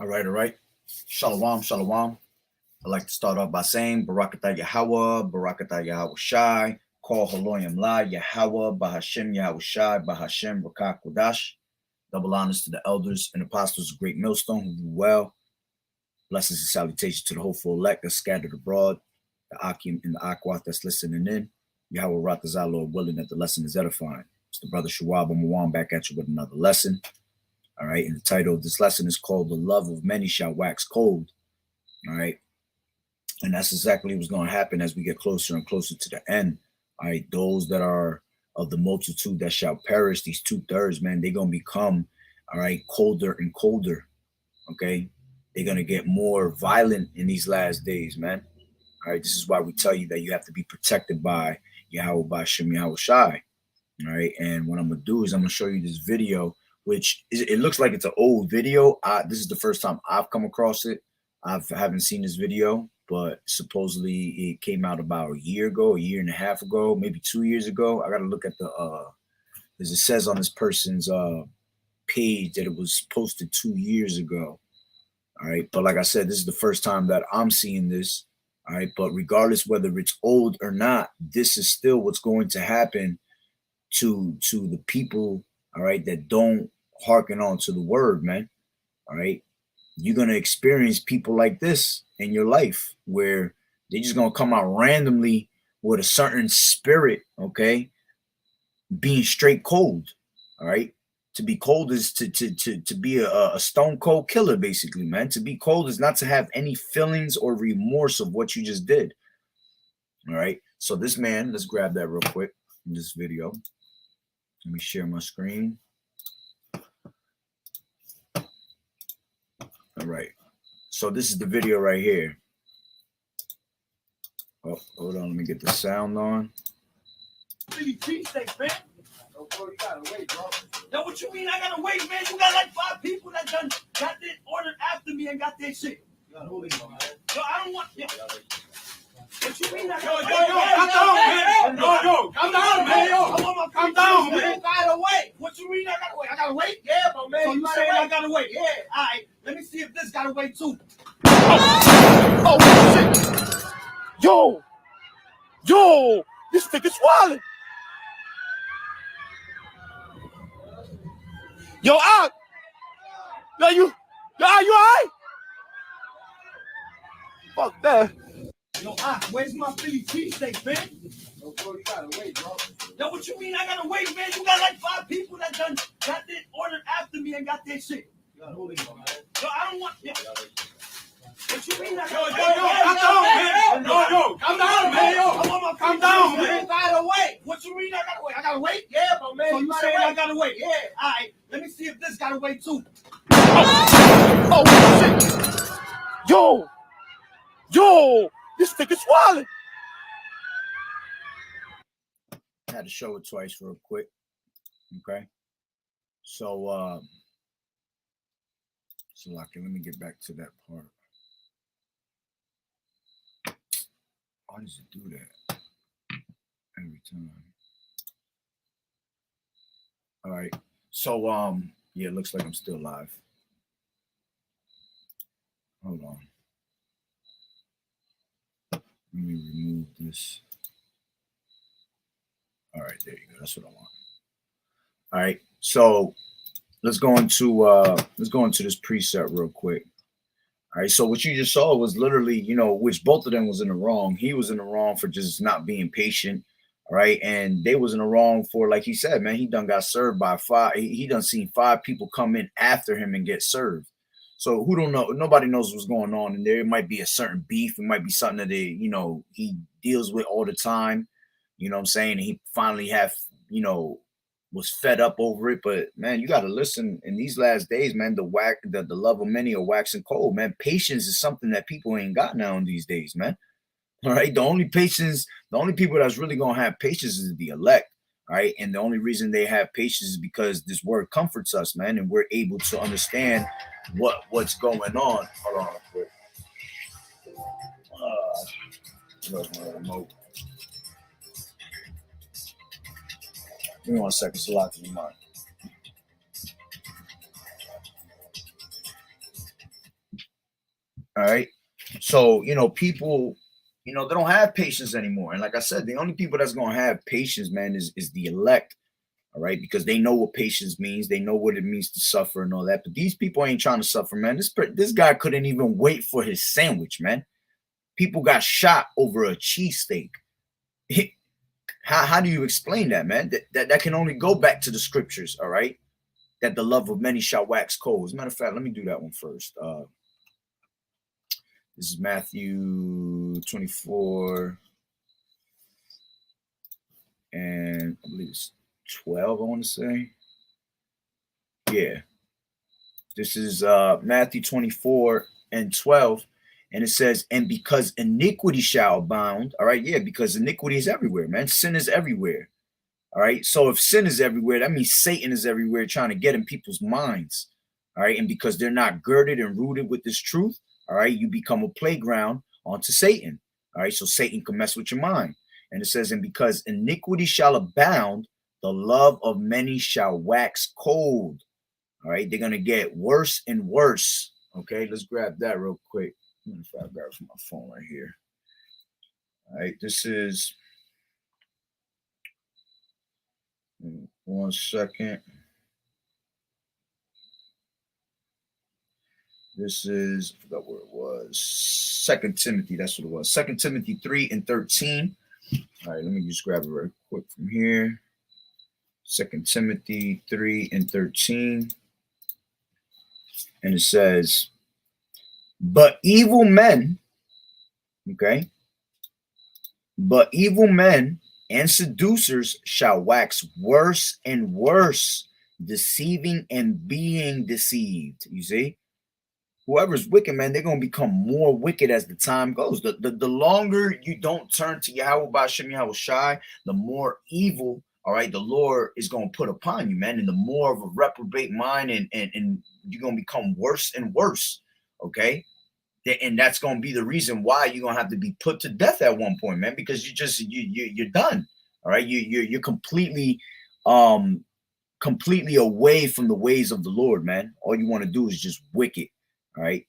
All right, all right. Shalom, shalom. I'd like to start off by saying Barakatah Yahweh, Barakatah Yahweh Shai, Call Haloyam La, Yahweh, Bahashem Yahweh Shai, Bahashem Rakah Kodash. Double honors to the elders and apostles of Great Millstone who do well. Blessings and salutations to the hopeful elect that's scattered abroad, the Akim and the Akwat that's listening in. Yahweh Ratazah, Lord willing that the lesson is edifying. It's the brother Shawab Mawan back at you with another lesson. All right, and the title of this lesson is called The Love of Many Shall Wax Cold. All right, and that's exactly what's going to happen as we get closer and closer to the end. All right, those that are of the multitude that shall perish, these 2/3, man, they're going to become, all right, colder and colder. Okay, they're going to get more violent in these last days, man. All right, this is why we tell you that you have to be protected by Yahweh, by Shem Yahweh Shai. All right, and what I'm going to do is I'm going to show you this video, which it looks like it's an old video. This is the first time I've come across it. I haven't seen this video, but supposedly it came out about a year ago, a year and a half ago, maybe 2 years ago. I got to look at the, as it says on this person's page that it was posted 2 years ago. All right, but like I said, this is the first time that I'm seeing this. All right, but regardless whether it's old or not, this is still what's going to happen to the people, all right, that don't hearken on to the word, man. All right, you're going to experience people like this in your life where they're just going to come out randomly with a certain spirit, okay, being straight cold. All right, to be cold is to be a stone cold killer, basically, man. To be cold is not to have any feelings or remorse of what you just did. All right, so this man, let's grab that real quick in this video. Let me share my screen. All right, so this is the video right here. Oh, hold on, let me get the sound on. Cheesesteak, man. Oh, bro, you gotta wait, bro. Yo, what you mean I gotta wait, man? You got like 5 people that got this ordered after me and got their shit. You gotta wait, man. Yo, I don't want. Yo. What you mean I gotta wait? Yo, calm down, man. Yo, calm down, man. You gotta wait. What you mean I gotta wait? I gotta wait? Yeah, but man. So you saying I gotta wait? Yeah. All right. Let me see if this gotta wait too. Oh shit. Yo, this nigga's swallowed. Yo, out. Yo, you alright? Fuck that. Yo, where's my Philly cheesesteak, man? Yo, bro, you gotta wait, bro. Yo, what you mean I gotta wait, man? You got like 5 people that got this ordered after me and got their shit. You gotta wait, man. Yo, I don't want. Yo. What you mean I gotta wait? Yo, calm down, man. Yo, calm down, man. You gotta wait. What you mean I gotta wait? I gotta wait? Yeah, but man. So you saying I gotta wait? Yeah. All right. Let me see if this gotta wait too. Oh shit. Yo, this nigga's swallowed. I had to show it twice real quick. Okay. So let me get back to that part. Why does it do that every time? All right. So yeah, it looks like I'm still live. Hold on. Let me remove this. All right, there you go. That's what I want. All right. So let's go into this preset real quick. All right, so what you just saw was literally, which both of them was in the wrong. He was in the wrong for just not being patient, all right, and they was in the wrong for, like he said, man, he done got served by 5. He done seen 5 people come in after him and get served. So who don't know? Nobody knows what's going on in there. It might be a certain beef. It might be something that he deals with all the time. You know what I'm saying? And he finally was fed up over it. But man, you got to listen in these last days, man. The love of many are waxing cold, man. Patience is something that people ain't got now in these days, man. All right. The only people that's really gonna have patience is the elect. All right. And the only reason they have patience is because this word comforts us, man, and we're able to understand what's going on. Hold on real quick. Remote. Give me 1 second. It's a lot to your mind. All right. So, you know, people, you know, they don't have patience anymore. And like I said, the only people that's going to have patience, man, is the elect. All right. Because they know what patience means. They know what it means to suffer and all that. But these people ain't trying to suffer, man. This guy couldn't even wait for his sandwich, man. People got shot over a cheesesteak. How do you explain that, man? That can only go back to the scriptures, all right? That the love of many shall wax cold. As a matter of fact, let me do that one first. This is Matthew 24, and I believe it's 12, I want to say. Yeah. This is Matthew 24 and 12. And it says, and because iniquity shall abound, all right, yeah, because iniquity is everywhere, man. Sin is everywhere, all right? So if sin is everywhere, that means Satan is everywhere trying to get in people's minds, all right? And because they're not girded and rooted with this truth, all right, you become a playground onto Satan, all right? So Satan can mess with your mind. And it says, and because iniquity shall abound, the love of many shall wax cold, all right? They're going to get worse and worse, okay? Let's grab that real quick. If I grab from my phone right here. All right, this is 1 second. This is, I forgot where it was. 2 Timothy, that's what it was. 2 Timothy 3 and 13. All right, let me just grab it real quick from here. 2 Timothy 3 and 13. And it says, but evil men, okay, but evil men and seducers shall wax worse and worse, deceiving and being deceived. You see, whoever's wicked, man, they're going to become more wicked as the time goes. The longer you don't turn to Yahweh Ba'Shem Yahweh Shai, the more evil, all right, the Lord is going to put upon you, man, and the more of a reprobate mind, and you're going to become worse and worse, okay? And that's going to be the reason why you're going to have to be put to death at one point, man, because you're done. All right. You're completely away from the ways of the Lord, man. All you want to do is just wicked. All right.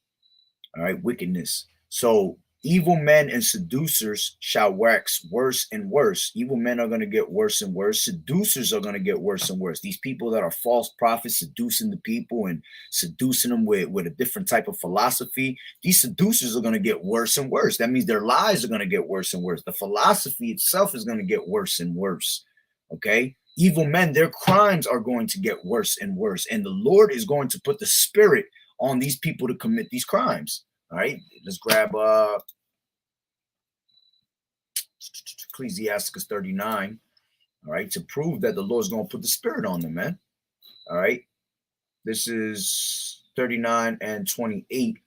All right. Wickedness. So evil men and seducers shall wax worse and worse. Evil men are going to get worse and worse. Seducers are going to get worse and worse. These people that are false prophets seducing the people and seducing them with a different type of philosophy. These seducers are going to get worse and worse. That means their lies are going to get worse and worse. The philosophy itself is going to get worse and worse. Okay. Evil men, their crimes are going to get worse and worse. And the Lord is going to put the spirit on these people to commit these crimes. All right, let's grab Ecclesiasticus 39. All right, to prove that the Lord's going to put the spirit on them, man. All right, this is 39 and 28.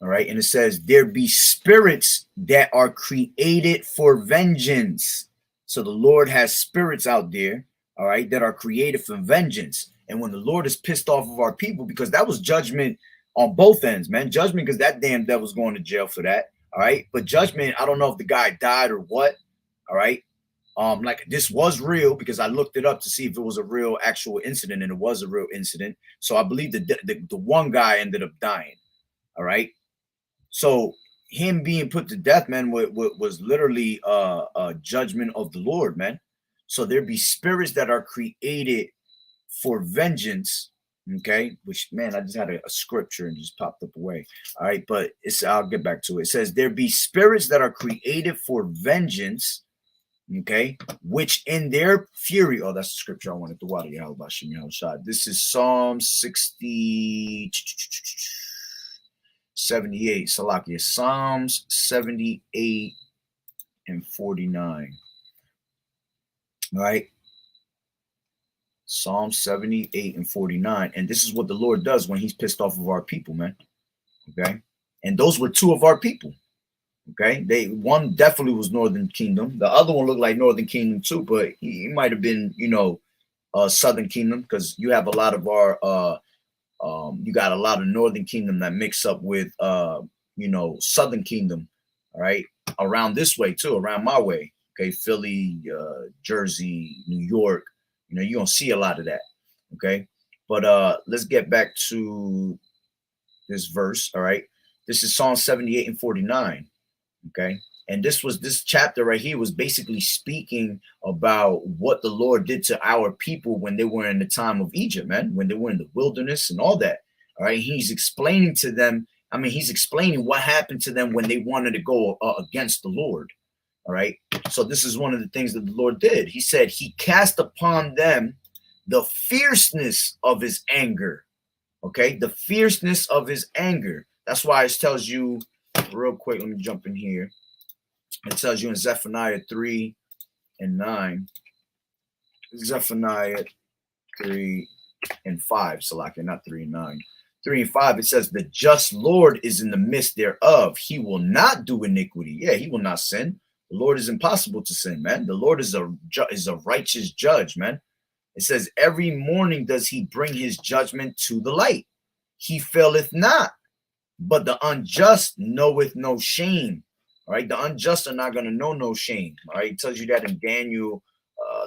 All right, and it says, there be spirits that are created for vengeance. So the Lord has spirits out there, all right, that are created for vengeance. And when the Lord is pissed off of our people, because that was judgment on both ends, man. Judgment because that damn devil's going to jail for that. All right. But judgment, I don't know if the guy died or what. All right. Like this was real because I looked it up to see if it was a real actual incident, and it was a real incident. So I believe the one guy ended up dying. All right. So him being put to death, man, was literally a judgment of the Lord, man. So there be spirits that are created for vengeance. Okay, which, man, I just had a scripture and just popped up away. All right, but I'll get back to it. It says, there be spirits that are created for vengeance, okay, which in their fury, oh, that's the scripture I wanted to water. This is Psalm 78, Salakia, Psalms 78 and 49. All right. Psalm 78 and 49. And this is what the Lord does when he's pissed off of our people, man. Okay. And those were two of our people. Okay. One definitely was Northern Kingdom. The other one looked like Northern Kingdom too, but he might have been, you know, Southern Kingdom, because you have a lot of our you got a lot of Northern Kingdom that mix up with you know, Southern Kingdom, all right, around this way too, around my way. Okay, Philly, Jersey, New York. You know, you're gonna see a lot of that. Okay, but let's get back to this verse. All right. This is Psalm 78 and 49. Okay. And this chapter right here was basically speaking about what the Lord did to our people when they were in the time of Egypt, man, when they were in the wilderness and all that. All right. He's explaining to them. I mean, he's explaining what happened to them when they wanted to go against the Lord. All right. So this is one of the things that the Lord did. He said he cast upon them the fierceness of his anger. Okay. The fierceness of his anger. That's why it tells you real quick. Let me jump in here. It tells you in Zephaniah 3 and 9. Zephaniah 3 and 5. Salakia, not 3 and 9. 3 and 5, it says, the just Lord is in the midst thereof. He will not do iniquity. Yeah, he will not sin. The Lord is impossible to sin, man. The Lord is a righteous judge, man. It says, every morning does he bring his judgment to the light. He faileth not, but the unjust knoweth no shame. All right, the unjust are not going to know no shame. All right, it tells you that in Daniel,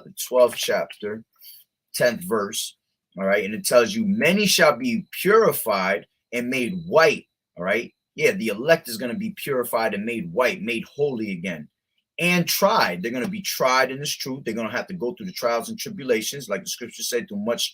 the 12th chapter, 10th verse. All right, and it tells you many shall be purified and made white. All right, yeah, the elect is going to be purified and made white, made holy again, and tried. They're going to be tried in this truth. They're going to have to go through the trials and tribulations, like the scripture said, through much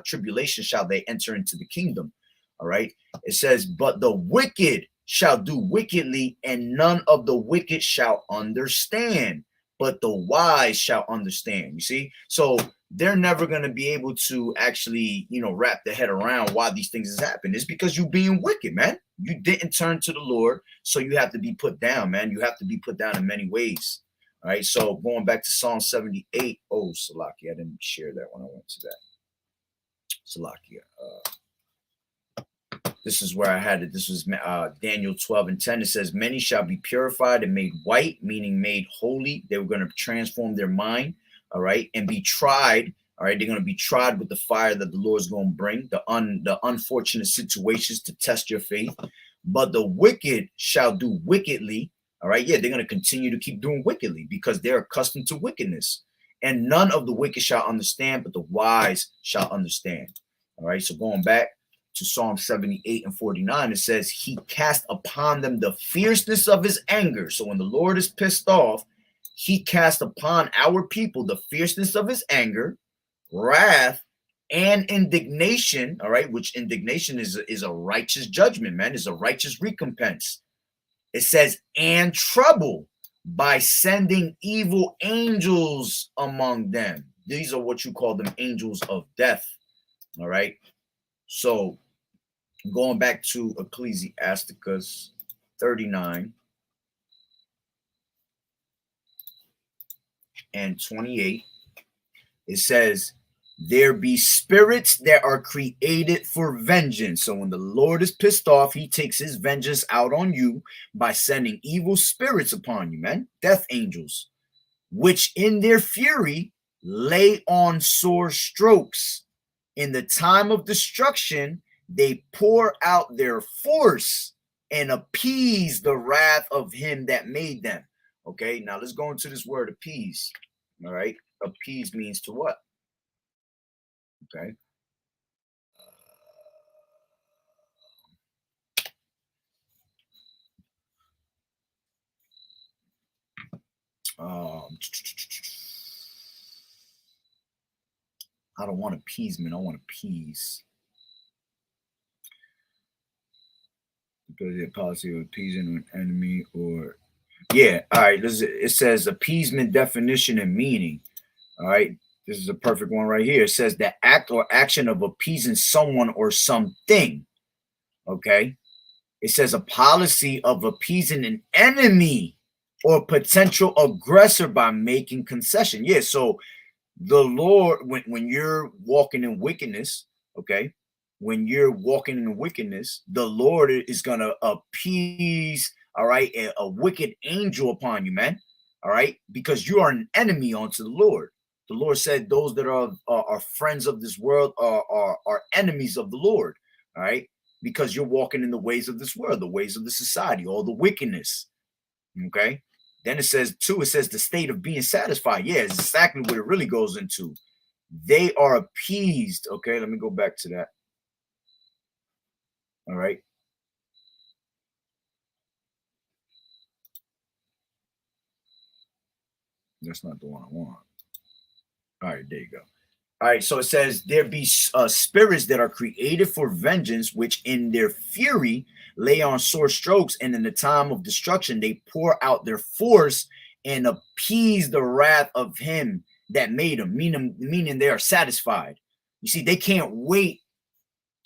tribulation shall they enter into the kingdom. All right, it says, but the wicked shall do wickedly, and none of the wicked shall understand, but the wise shall understand. You see, so they're never going to be able to actually, wrap their head around why these things has happened. It's because you being wicked, man. You didn't turn to the Lord, so you have to be put down, man. You have to be put down in many ways. All right, so going back to Psalm 78. Oh, Salakia, I didn't share that when I went to that. Salakia. This is where I had it. This was Daniel 12 and 10. It says, many shall be purified and made white, meaning made holy. They were going to transform their mind, all right, and be tried. All right, they're going to be tried with the fire that the Lord's going to bring, the unfortunate situations to test your faith. But the wicked shall do wickedly. All right, yeah, they're going to continue to keep doing wickedly because they're accustomed to wickedness. And none of the wicked shall understand, but the wise shall understand. All right, so going back to Psalm 78 and 49, it says he cast upon them the fierceness of his anger. So when the Lord is pissed off, he cast upon our people the fierceness of his anger, wrath, and indignation. All right, which indignation is a righteous judgment, man. Is a righteous recompense. It says, and trouble by sending evil angels among them. These are what you call them angels of death. All right. So going back to Ecclesiasticus 39 and 28, it says, there be spirits that are created for vengeance. So when the Lord is pissed off, he takes his vengeance out on you by sending evil spirits upon you, man, death angels, which in their fury lay on sore strokes. In the time of destruction, they pour out their force and appease the wrath of him that made them. Okay, now let's go into this word appease. All right, appease means to what? Okay. I don't want appeasement. I want appease. Because the policy of appeasing an enemy, or yeah. All right. It says appeasement definition and meaning. All right. This is a perfect one right here. It says the act or action of appeasing someone or something. Okay. It says a policy of appeasing an enemy or potential aggressor by making concession. Yeah. So the Lord, when you're walking in wickedness, okay, when you're walking in wickedness, the Lord is going to appease, all right, a wicked angel upon you, man. All right. Because you are an enemy unto the Lord. The Lord said those that are friends of this world are enemies of the Lord. All right. Because you're walking in the ways of this world, the ways of the society, all the wickedness. Okay. Then it says, too, it says the state of being satisfied. Yeah, it's exactly what it really goes into. They are appeased. Okay, let me go back to that. All right. That's not the one I want. All right, there you go. All right, so it says, there be spirits that are created for vengeance, which in their fury lay on sore strokes, and in the time of destruction they pour out their force and appease the wrath of him that made them, meaning they are satisfied. You see, they can't wait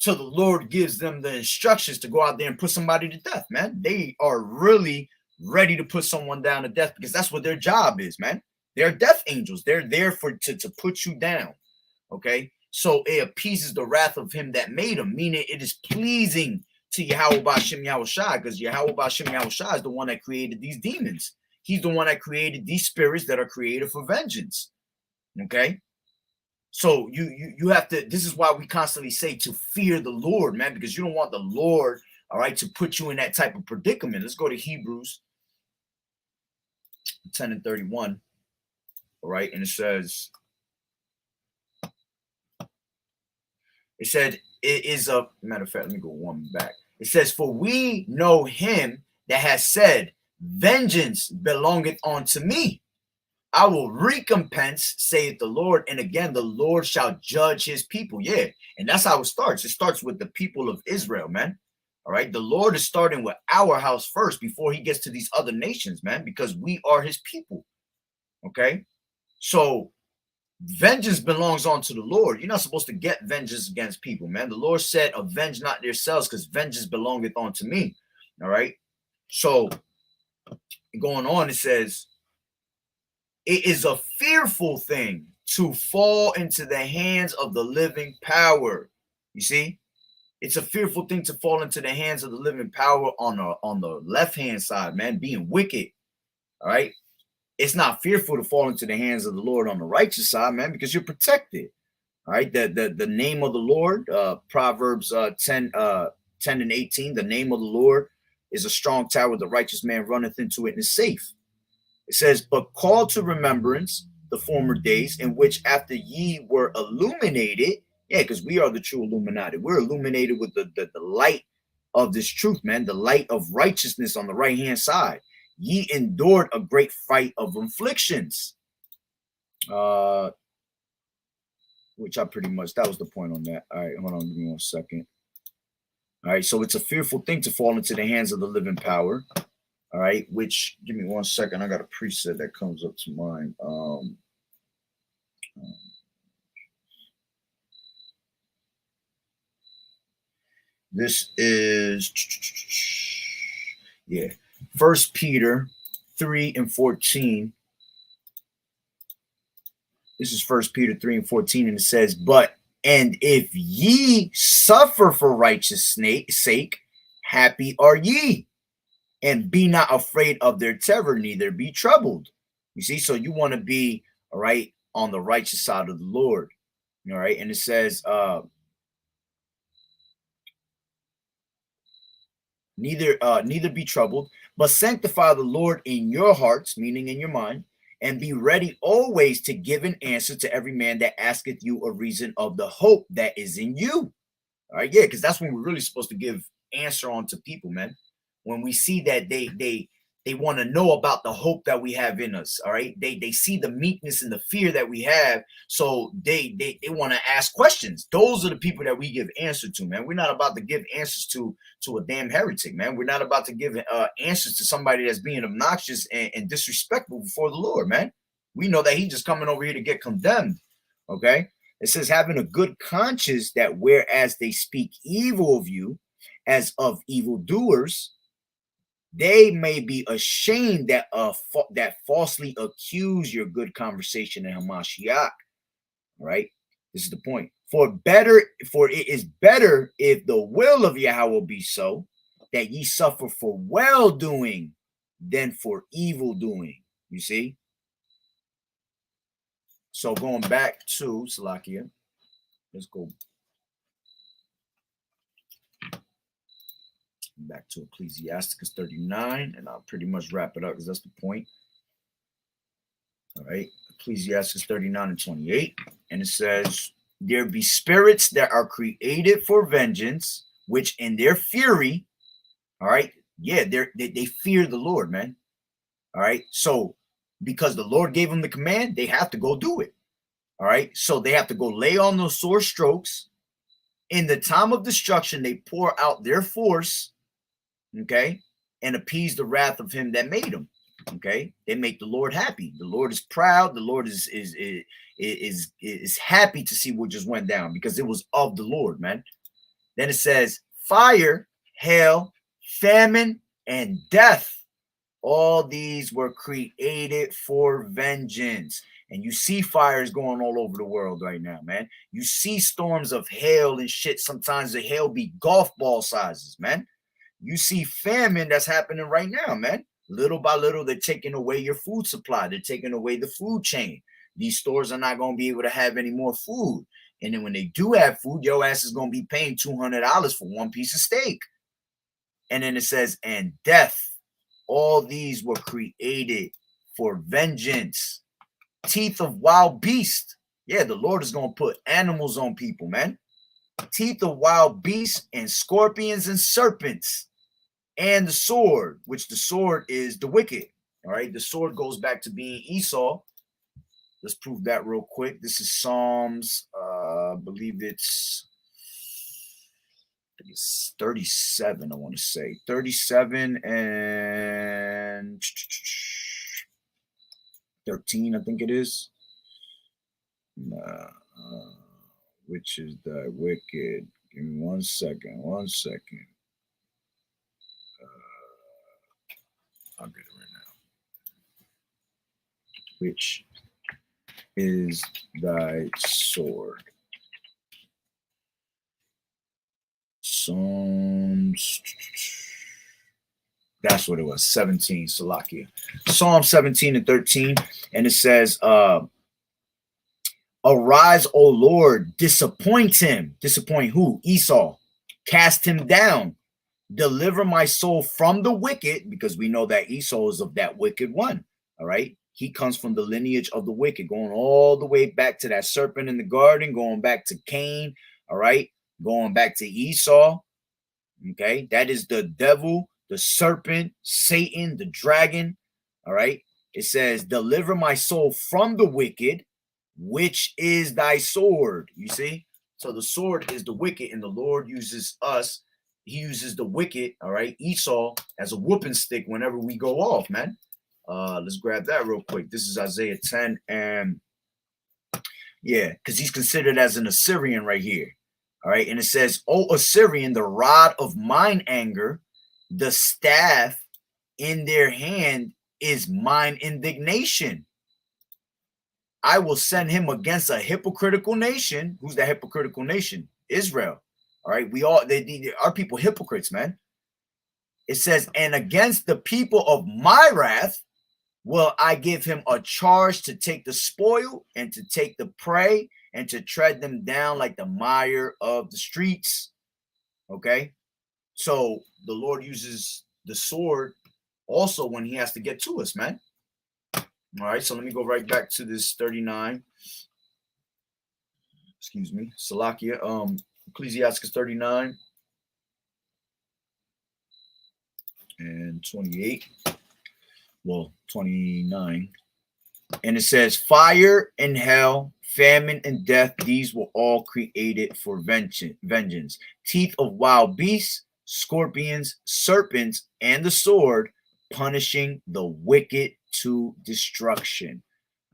till the Lord gives them the instructions to go out there and put somebody to death, man. They are really ready to put someone down to death because that's what their job is, man. They're death angels. They're there to put you down. Okay, so it appeases the wrath of him that made him, meaning it is pleasing to Yahweh Ba'Shem Yahushai, because Yahweh Ba'Shem Yahushai is the one that created these demons. He's the one that created these spirits that are created for vengeance. Okay, so you have to. This is why we constantly say to fear the Lord, man, because you don't want the Lord, all right, to put you in that type of predicament. Let's go to Hebrews 10:31. All right, and it says. It said, it is a matter of fact, let me go one back. It says, for we know him that has said, vengeance belongeth unto me. I will recompense, saith the Lord. And again, the Lord shall judge his people. Yeah. And that's how it starts. It starts with the people of Israel, man. All right. The Lord is starting with our house first before he gets to these other nations, man, because we are his people. Okay. So vengeance belongs unto the Lord. You're not supposed to get vengeance against people, man. The Lord said, avenge not yourselves, because vengeance belongeth unto me. All right. So going on, it says, it is a fearful thing to fall into the hands of the living power. You see, it's a fearful thing to fall into the hands of the living power on the left-hand side, man, being wicked. All right. It's not fearful to fall into the hands of the Lord on the righteous side, man, because you're protected. All right. The name of the Lord, Proverbs 10 and 18, the name of the Lord is a strong tower. The righteous man runneth into it and is safe. It says, but call to remembrance the former days in which after ye were illuminated. Yeah, because we are the true Illuminati. We're illuminated with the light of this truth, man, the light of righteousness on the right-hand side. Ye endured a great fight of afflictions. Which I pretty much, that was the point on that. All right, hold on, give me 1 second. All right, so it's a fearful thing to fall into the hands of the living power. All right, which, give me 1 second. I got a preset that comes up to mind. This is, yeah, 1 Peter 3:14. This is 1 Peter 3:14, and it says, but, and if ye suffer for righteousness' sake, happy are ye, and be not afraid of their terror, neither be troubled. You see, so you want to be, all right, on the righteous side of the Lord. All right, and it says, neither be troubled, but sanctify the Lord in your hearts, meaning in your mind, and be ready always to give an answer to every man that asketh you a reason of the hope that is in you. All right, yeah, because that's when we're really supposed to give answer on to people, man. When we see that they want to know about the hope that we have in us. All right, they see the meekness and the fear that we have, so they want to ask questions. Those are the people that we give answer to, man. We're not about to give answers to a damn heretic, man. We're not about to give answers to somebody that's being obnoxious and disrespectful before the Lord, man. We know that he's just coming over here to get condemned. Okay, it says, having a good conscience, that whereas they speak evil of you as of evildoers, they may be ashamed that that falsely accuse your good conversation in Hamashiach. Right? This is the point. For it is better if the will of Yahweh be so, that ye suffer for well doing than for evil doing. You see? So going back to Salakia, let's go back to Ecclesiasticus 39, and I'll pretty much wrap it up because that's the point. All right, Ecclesiasticus 39:28, and it says, there be spirits that are created for vengeance, which in their fury, all right, yeah, they fear the Lord, man. All right, so because the Lord gave them the command, they have to go do it. All right. So they have to go lay on those sore strokes. In the time of destruction, they pour out their force, okay, and appease the wrath of him that made them. Okay, they make the Lord happy. The Lord is proud. The Lord is happy to see what just went down because it was of the Lord, man. Then it says fire, hail, famine, and death. All these were created for vengeance. And you see fires going all over the world right now, man. You see storms of hail and shit. Sometimes the hail be golf ball sizes, man. You see famine that's happening right now, man. Little by little, they're taking away your food supply. They're taking away the food chain. These stores are not going to be able to have any more food. And then when they do have food, your ass is going to be paying $200 for one piece of steak. And then it says, and death. All these were created for vengeance. Teeth of wild beasts. Yeah, the Lord is going to put animals on people, man. Teeth of wild beasts and scorpions and serpents. And the sword, which the sword is the wicked. All right, the sword goes back to being Esau. Let's prove that real quick. This is Psalms, I believe it's 37, I want to say. 37 and 13, I think it is. Which is the wicked. Give me 1 second. 1 second. I'll get it right now. Which is thy sword? Psalms. That's what it was. 17, Salakia. Psalm 17 and 13. And it says, arise, O Lord, disappoint him. Disappoint who? Esau. Cast him down. Deliver my soul from the wicked, because we know that Esau is of that wicked one. All right. He comes from the lineage of the wicked, going all the way back to that serpent in the garden, going back to Cain. All right. Going back to Esau. Okay. That is the devil, the serpent, Satan, the dragon. All right. It says, deliver my soul from the wicked, which is thy sword. You see? So the sword is the wicked, and the Lord uses us. He uses the wicked, all right, Esau, as a whooping stick whenever we go off, man. Let's grab that real quick. This is Isaiah 10, and yeah, because he's considered as an Assyrian right here. All right, and it says, O Assyrian, the rod of mine anger, the staff in their hand is mine indignation. I will send him against a hypocritical nation. Who's that hypocritical nation? Israel. All right, we all, our people hypocrites, man. It says, and against the people of my wrath will I give him a charge to take the spoil and to take the prey and to tread them down like the mire of the streets. Okay, so the Lord uses the sword also when he has to get to us, man. All right, so let me go right back to this 39. Excuse me, Salakia. Ecclesiastes 39 and 28. Well, 29. And it says, fire and hell, famine and death, these were all created for vengeance. Teeth of wild beasts, scorpions, serpents, and the sword, punishing the wicked to destruction.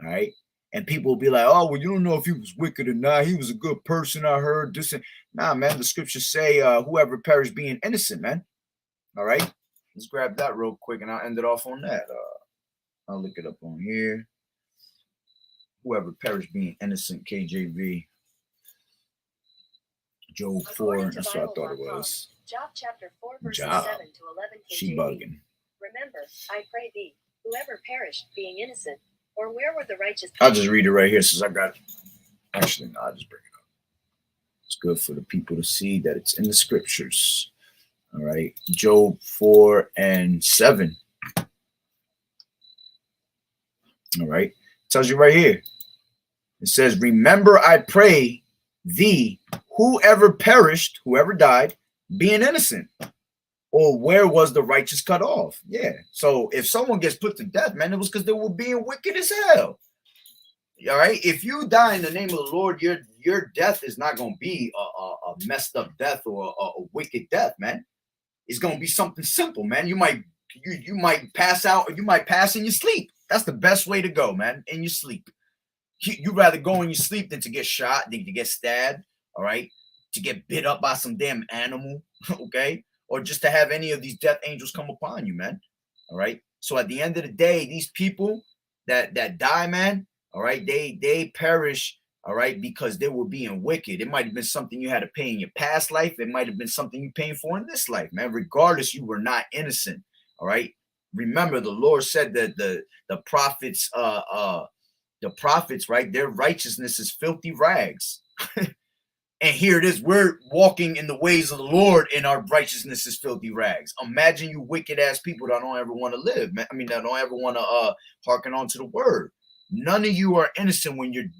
All right. And people will be like, oh, well, you don't know if he was wicked or not. He was a good person, I heard. This and nah, man, the scriptures say whoever perished being innocent, man. All right. Let's grab that real quick and I'll end it off on that. I'll look it up on here. Whoever perished being innocent, KJV. Job 4. That's what I thought it was. Job chapter 4, verses 7 to 11. She bugging. Remember, I pray thee, whoever perished being innocent, or where were the righteous? I'll just read it right here since I got it. Actually, no, I'll just bring it up. It's good for the people to see that it's in the scriptures. All right. Job 4 and 7. All right. It tells you right here. It says, remember, I pray thee, whoever perished, whoever died, being innocent. Or where was the righteous cut off? Yeah. So if someone gets put to death, man, it was because they were being wicked as hell. All right. If you die in the name of the Lord, your death is not going to be a messed up death or a wicked death, man. It's going to be something simple, man. You might pass out, or you might pass in your sleep. That's the best way to go, man. In your sleep. You'd rather go in your sleep than to get shot, than to get stabbed, all right? To get bit up by some damn animal, okay? Or just to have any of these death angels come upon you, man. All right. So at the end of the day, these people that die, man, all right, they perish, all right, because they were being wicked. It might have been something you had to pay in your past life. It might have been something you're paying for in this life, man. Regardless, you were not innocent. All right. Remember, the Lord said that the prophets, right, their righteousness is filthy rags. And here it is, we're walking in the ways of the Lord, and our righteousness is filthy rags. Imagine you wicked ass people that don't ever want to live, man. I mean, that don't ever want to hearken on to the word. None of you are innocent when you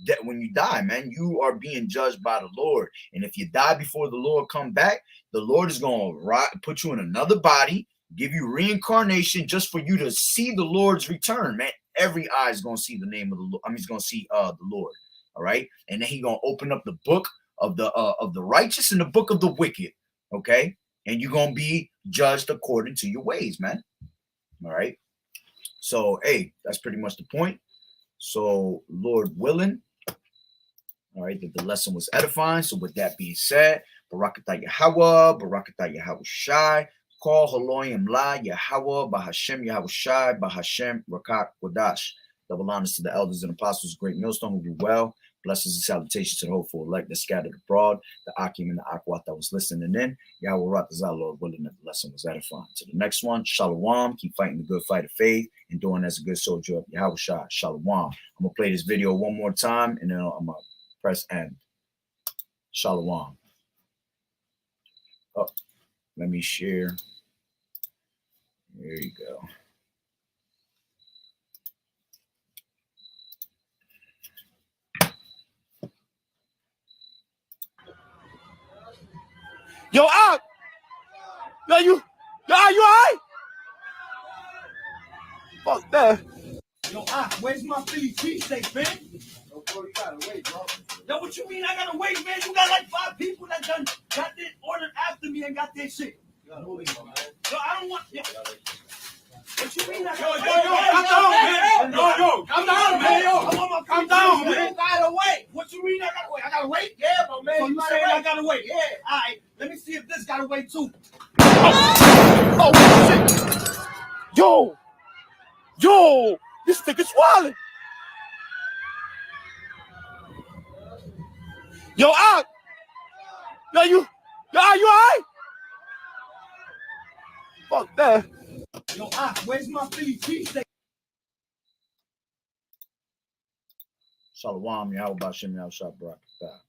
die, man. You are being judged by the Lord. And if you die before the Lord come back, the Lord is going to put you in another body, give you reincarnation just for you to see the Lord's return, man. Every eye is going to see the name of the Lord. I mean, it's going to see the Lord. All right. And then he's going to open up the book of the righteous and the book of the wicked, okay? And you're gonna be judged according to your ways, man. All right. So, hey, that's pretty much the point. So, Lord willing, all right, that the lesson was edifying. So, with that being said, Barakatah Yahawah, Barakatah Yahawashi, Call Haloyim La Yahawah, Bahashem Yahawashi, Bahashem Rakak Wadash. Double honors to the elders and apostles, great millstone who do well. Blessings and salutations to the hopeful elect that scattered abroad, the Akim and the Akwat that was listening in. Yahweh Ratazah, Lord willing, that the lesson was edifying. To the next one, Shalom. Keep fighting the good fight of faith and doing as a good soldier of Yahweh Shah. Shalom. I'm going to play this video one more time and then I'm going to press end. Shalom. Oh, let me share. There you go. Yo, out. Yo, you all right? Fuck that. Yo, where's my Philly cheesesteak, man? Yo, bro, you gotta wait, bro. Yo, what you mean I gotta wait, man? You got like 5 people that got this ordered after me and got their shit. Yo, I don't want. Yo. What you mean I gotta wait? Yo, calm down, man. Yo, calm down, man. You gotta wait. What you mean I gotta wait? I gotta wait? Yeah, but man. So you saying I gotta wait? Yeah. All right. Let me see if this gotta wait too. Oh shit. Yo, this nigga's swallowed. Yo, out. Yo, you alright? Fuck that. Yo, where's my Philly cheesesteak? Shalom, Yahweh Bashem, Yahweh Shah, Barakatah.